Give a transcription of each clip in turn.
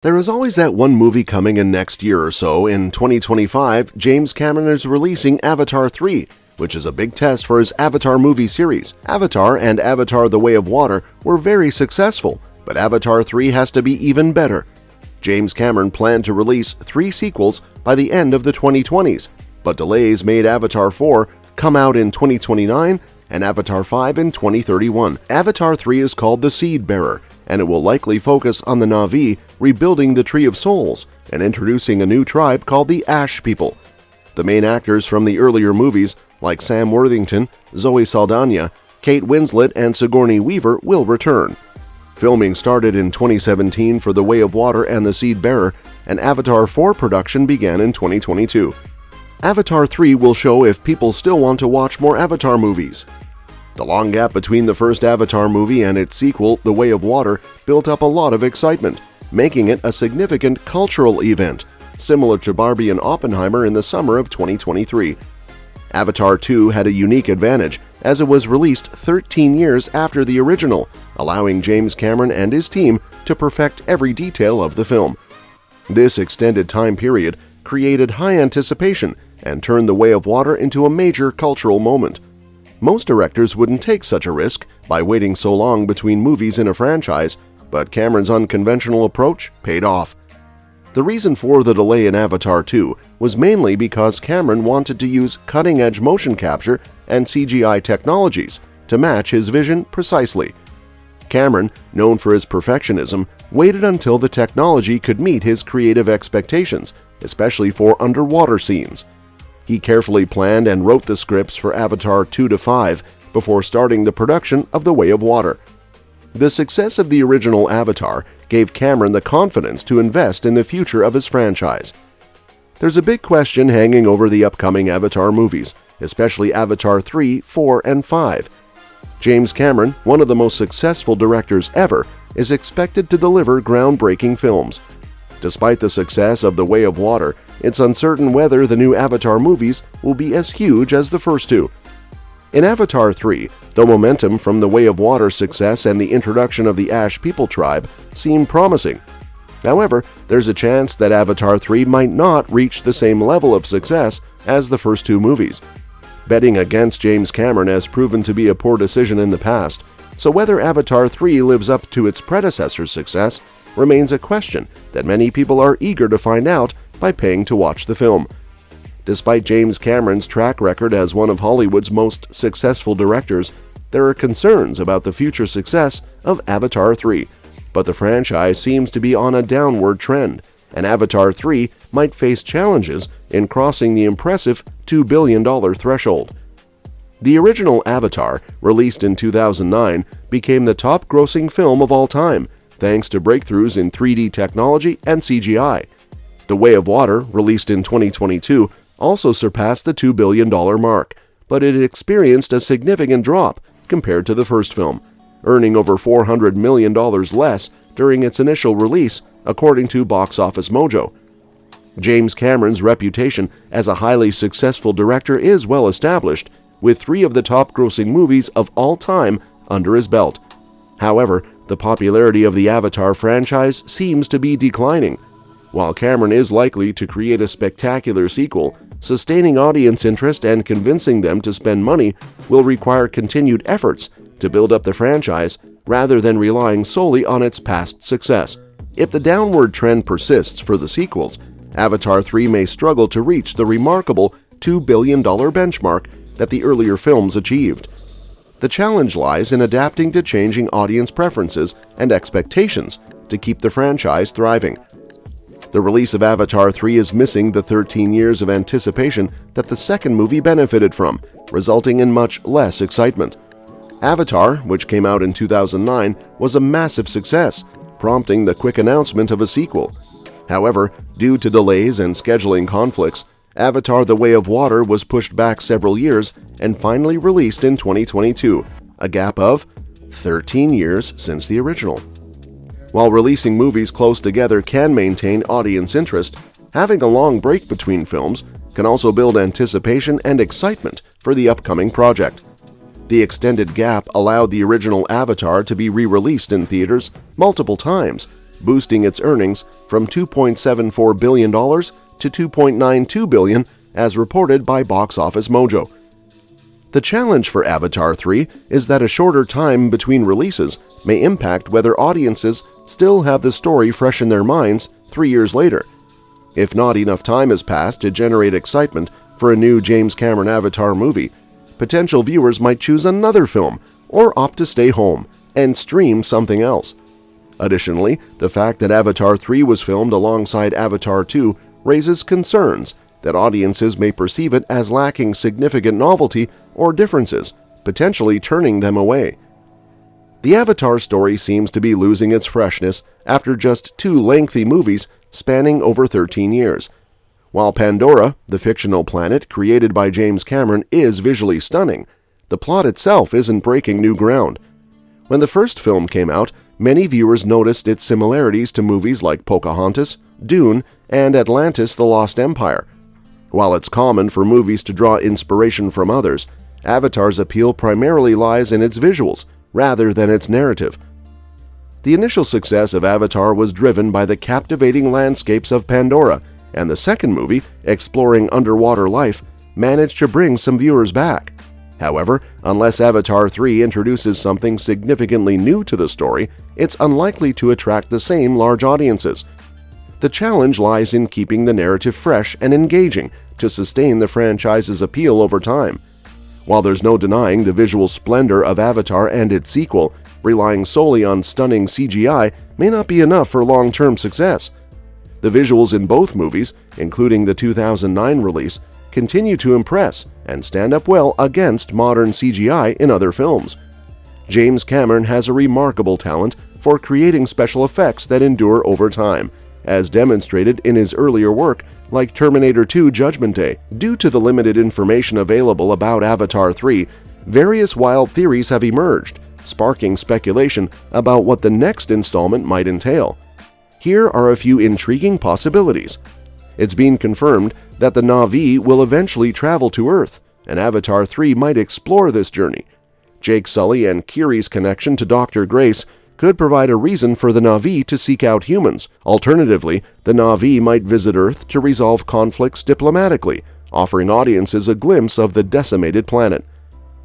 There is always that one movie coming in next year or so. In 2025, James Cameron is releasing Avatar 3, which is a big test for his Avatar movie series. Avatar and Avatar: The Way of Water were very successful, but Avatar 3 has to be even better. James Cameron planned to release 3 sequels by the end of the 2020s, but delays made Avatar 4 come out in 2029 and Avatar 5 in 2031. Avatar 3 is called The Seed Bearer, and it will likely focus on the Na'vi rebuilding the Tree of Souls and introducing a new tribe called the Ash People. The main actors from the earlier movies, like Sam Worthington, Zoe Saldaña, Kate Winslet, and Sigourney Weaver, will return. Filming started in 2017 for The Way of Water and The Seed Bearer, and Avatar 4 production began in 2022. Avatar 3 will show if people still want to watch more Avatar movies. The long gap between the first Avatar movie and its sequel, The Way of Water, built up a lot of excitement, making it a significant cultural event, similar to Barbie and Oppenheimer in the summer of 2023. Avatar 2 had a unique advantage, as it was released 13 years after the original, allowing James Cameron and his team to perfect every detail of the film. This extended time period created high anticipation and turned The Way of Water into a major cultural moment. Most directors wouldn't take such a risk by waiting so long between movies in a franchise, but Cameron's unconventional approach paid off. The reason for the delay in Avatar 2 was mainly because Cameron wanted to use cutting-edge motion capture and CGI technologies to match his vision precisely. Cameron, known for his perfectionism, waited until the technology could meet his creative expectations, especially for underwater scenes. He carefully planned and wrote the scripts for Avatar 2 to 5 before starting the production of The Way of Water. The success of the original Avatar gave Cameron the confidence to invest in the future of his franchise. There's a big question hanging over the upcoming Avatar movies, especially Avatar 3, 4, and 5. James Cameron, one of the most successful directors ever, is expected to deliver groundbreaking films. Despite the success of The Way of Water, it's uncertain whether the new Avatar movies will be as huge as the first two. In Avatar 3, the momentum from The Way of Water's success and the introduction of the Ash People tribe seem promising. However, there's a chance that Avatar 3 might not reach the same level of success as the first two movies. Betting against James Cameron has proven to be a poor decision in the past, so whether Avatar 3 lives up to its predecessor's success remains a question that many people are eager to find out by paying to watch the film. Despite James Cameron's track record as one of Hollywood's most successful directors, there are concerns about the future success of Avatar 3, but the franchise seems to be on a downward trend, and Avatar 3 might face challenges in crossing the impressive $2 billion threshold. The original Avatar, released in 2009, became the top-grossing film of all time, thanks to breakthroughs in 3D technology and CGI. The Way of Water, released in 2022, also surpassed the $2 billion mark, but it experienced a significant drop compared to the first film, earning over $400 million less during its initial release, according to Box Office Mojo. James Cameron's reputation as a highly successful director is well established, with 3 of the top-grossing movies of all time under his belt. However, the popularity of the Avatar franchise seems to be declining. While Cameron is likely to create a spectacular sequel, sustaining audience interest and convincing them to spend money will require continued efforts to build up the franchise rather than relying solely on its past success. If the downward trend persists for the sequels, Avatar 3 may struggle to reach the remarkable $2 billion benchmark that the earlier films achieved. The challenge lies in adapting to changing audience preferences and expectations to keep the franchise thriving. The release of Avatar 3 is missing the 13 years of anticipation that the second movie benefited from, resulting in much less excitement. Avatar, which came out in 2009, was a massive success, prompting the quick announcement of a sequel. However, due to delays and scheduling conflicts, Avatar: The Way of Water was pushed back several years and finally released in 2022, a gap of 13 years since the original. While releasing movies close together can maintain audience interest, having a long break between films can also build anticipation and excitement for the upcoming project. The extended gap allowed the original Avatar to be re-released in theaters multiple times, boosting its earnings from $2.74 billion to $2.92 billion as reported by Box Office Mojo. The challenge for Avatar 3 is that a shorter time between releases may impact whether audiences still have the story fresh in their minds 3 years later. If not enough time has passed to generate excitement for a new James Cameron Avatar movie, potential viewers might choose another film or opt to stay home and stream something else. Additionally, the fact that Avatar 3 was filmed alongside Avatar 2 raises concerns that audiences may perceive it as lacking significant novelty or differences, potentially turning them away. The Avatar story seems to be losing its freshness after just 2 lengthy movies spanning over 13 years. While Pandora, the fictional planet created by James Cameron, is visually stunning, the plot itself isn't breaking new ground. When the first film came out, many viewers noticed its similarities to movies like Pocahontas, Dune, and Atlantis: The Lost Empire. While it's common for movies to draw inspiration from others, Avatar's appeal primarily lies in its visuals rather than its narrative. The initial success of Avatar was driven by the captivating landscapes of Pandora, and the second movie, exploring underwater life, managed to bring some viewers back. However, unless Avatar 3 introduces something significantly new to the story, it's unlikely to attract the same large audiences. The challenge lies in keeping the narrative fresh and engaging to sustain the franchise's appeal over time. While there's no denying the visual splendor of Avatar and its sequel, relying solely on stunning CGI may not be enough for long-term success. The visuals in both movies, including the 2009 release, continue to impress and stand up well against modern CGI in other films. James Cameron has a remarkable talent for creating special effects that endure over time, as demonstrated in his earlier work like Terminator 2: Judgment Day. Due to the limited information available about Avatar 3, various wild theories have emerged, sparking speculation about what the next installment might entail. Here are a few intriguing possibilities. It's been confirmed that the Na'vi will eventually travel to Earth, and Avatar 3 might explore this journey. Jake Sully and Kiri's connection to Dr. Grace could provide a reason for the Na'vi to seek out humans. Alternatively, the Na'vi might visit Earth to resolve conflicts diplomatically, offering audiences a glimpse of the decimated planet.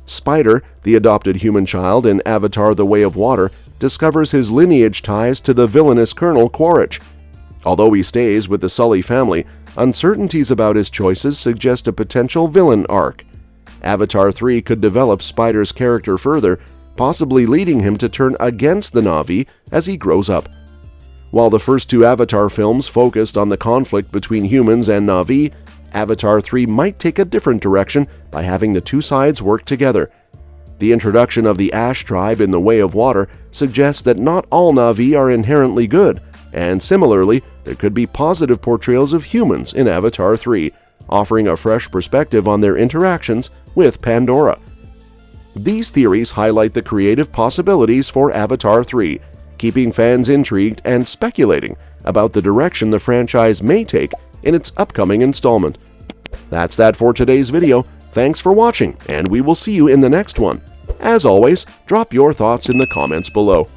Spider, the adopted human child in Avatar: The Way of Water, discovers his lineage ties to the villainous Colonel Quaritch. Although he stays with the Sully family, uncertainties about his choices suggest a potential villain arc. Avatar 3 could develop Spider's character further, possibly leading him to turn against the Na'vi as he grows up. While the first 2 Avatar films focused on the conflict between humans and Na'vi, Avatar 3 might take a different direction by having the 2 sides work together. The introduction of the Ash tribe in The Way of Water suggests that not all Na'vi are inherently good, and similarly, there could be positive portrayals of humans in Avatar 3, offering a fresh perspective on their interactions with Pandora. These theories highlight the creative possibilities for Avatar 3, keeping fans intrigued and speculating about the direction the franchise may take in its upcoming installment. That's that for today's video. Thanks for watching, and we will see you in the next one. As always, drop your thoughts in the comments below.